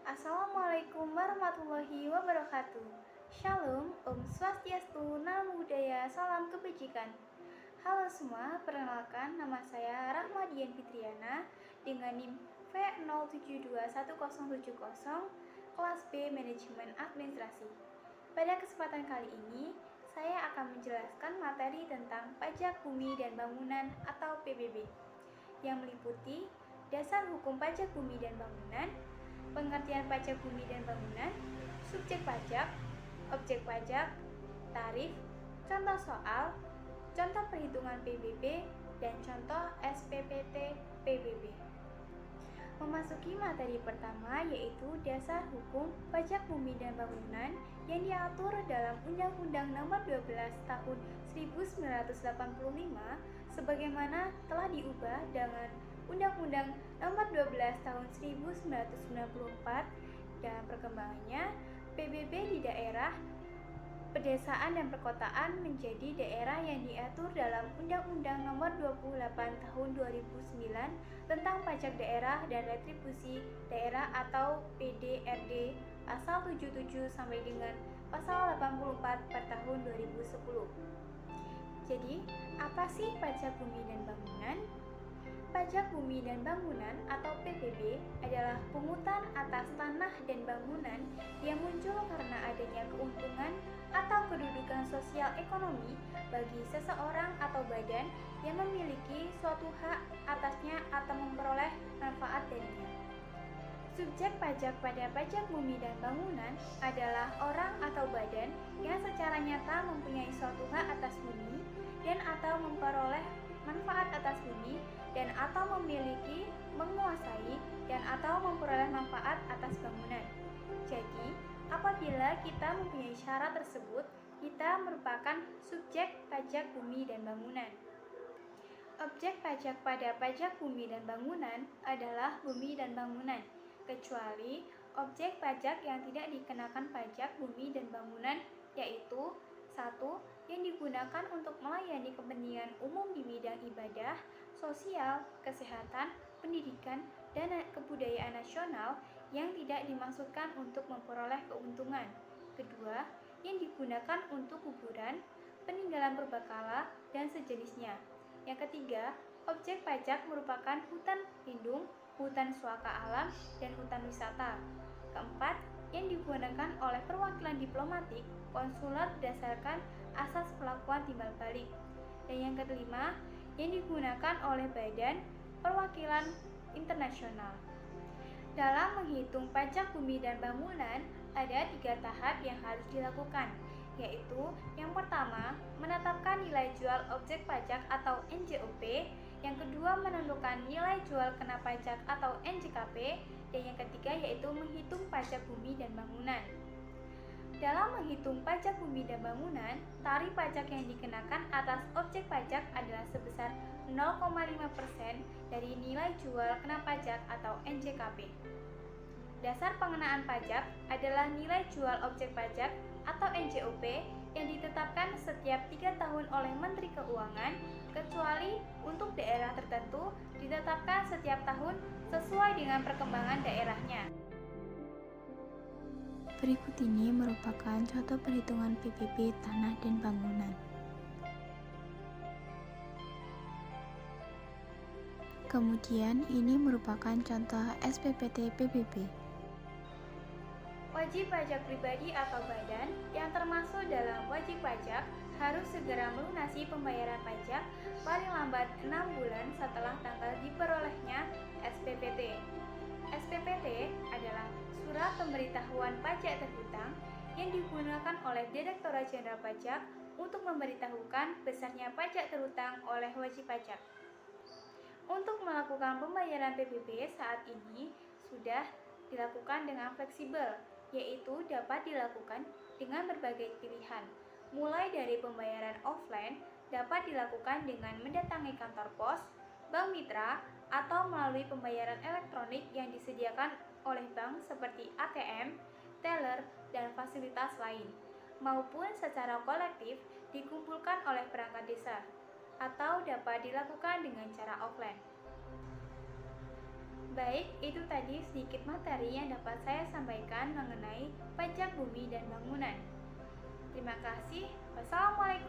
Assalamualaikum warahmatullahi wabarakatuh. Shalom, Om Swastiastu, Namo Buddhaya, Salam Kebajikan. Halo semua, perkenalkan nama saya Rahmadian Fitriana dengan NIM V072170, kelas B Manajemen Administrasi. Pada kesempatan kali ini, saya akan menjelaskan materi tentang pajak bumi dan bangunan atau PBB yang meliputi dasar hukum pajak bumi dan bangunan, pengertian pajak bumi dan bangunan, subjek pajak, objek pajak, tarif, contoh soal, contoh perhitungan PBB, dan contoh SPPT PBB. Memasuki materi pertama yaitu dasar hukum pajak bumi dan bangunan yang diatur dalam Undang-Undang Nomor 12 Tahun 1985 sebagaimana telah diubah dengan Undang-Undang Nomor 12 Tahun 1994. Dalam perkembangannya, PBB di daerah, pedesaan dan perkotaan menjadi daerah yang diatur dalam Undang-Undang Nomor 28 Tahun 2009 tentang pajak daerah dan retribusi daerah atau PDRD pasal 77 sampai dengan pasal 84 per tahun 2010. Jadi, apa sih pajak bumi dan bangunan? Pajak bumi dan bangunan atau PBB adalah pungutan atas tanah dan bangunan yang muncul karena adanya keuntungan atau kedudukan sosial ekonomi bagi seseorang atau badan yang memiliki suatu hak atasnya atau memperoleh manfaat darinya. Subjek pajak pada pajak bumi dan bangunan adalah orang atau badan yang secara nyata mempunyai suatu hak atas bumi dan atau memperoleh manfaat atas bumi dan atau memiliki, menguasai, dan atau memperoleh manfaat atas bangunan. Jadi, apabila kita mempunyai syarat tersebut, kita merupakan subjek pajak bumi dan bangunan. Objek pajak pada pajak bumi dan bangunan adalah bumi dan bangunan, kecuali objek pajak yang tidak dikenakan pajak bumi dan bangunan, yaitu 1. Yang digunakan untuk melayani kepentingan umum di bidang ibadah, sosial, kesehatan, pendidikan, dan kebudayaan nasional yang tidak dimaksudkan untuk memperoleh keuntungan. Kedua, yang digunakan untuk kuburan, peninggalan purbakala, dan sejenisnya. Yang ketiga, objek pajak merupakan hutan lindung, hutan suaka alam, dan hutan wisata. Keempat, yang digunakan oleh perwakilan diplomatik, konsuler berdasarkan asas pelakuan timbal balik. Dan yang kelima, yang digunakan oleh badan perwakilan internasional. Dalam menghitung pajak bumi dan bangunan, ada 3 tahap yang harus dilakukan, yaitu yang pertama, menetapkan nilai jual objek pajak atau NJOP, yang kedua, menentukan nilai jual kena pajak atau NJKP, dan yang ketiga yaitu menghitung pajak bumi dan bangunan. Dalam menghitung pajak bumi dan bangunan, tarif pajak yang dikenakan atas objek pajak adalah sebesar 0,5% dari nilai jual kena pajak atau NJKP. Dasar pengenaan pajak adalah nilai jual objek pajak atau NJOP yang ditetapkan setiap 3 tahun oleh Menteri Keuangan, kecuali untuk daerah tertentu ditetapkan setiap tahun sesuai dengan perkembangan daerahnya. Berikut ini merupakan contoh perhitungan PBB tanah dan bangunan. Kemudian ini merupakan contoh SPPT PBB. Wajib pajak pribadi atau badan yang termasuk dalam wajib pajak harus segera melunasi pembayaran pajak paling lambat 6 bulan setelah tanggal diperolehnya SPPT. SPPT adalah surat pemberitahuan pajak terhutang yang digunakan oleh Direktorat Jenderal Pajak untuk memberitahukan besarnya pajak terhutang oleh wajib pajak. Untuk melakukan pembayaran PBB saat ini sudah dilakukan dengan fleksibel, yaitu dapat dilakukan dengan berbagai pilihan, mulai dari pembayaran offline dapat dilakukan dengan mendatangi kantor pos, bank mitra, atau melalui pembayaran elektronik yang disediakan oleh bank seperti ATM, teller, dan fasilitas lain, maupun secara kolektif dikumpulkan oleh perangkat desa, atau dapat dilakukan dengan cara offline. Baik, itu tadi sedikit materi yang dapat saya sampaikan mengenai pajak bumi dan bangunan. Terima kasih. Wassalamualaikum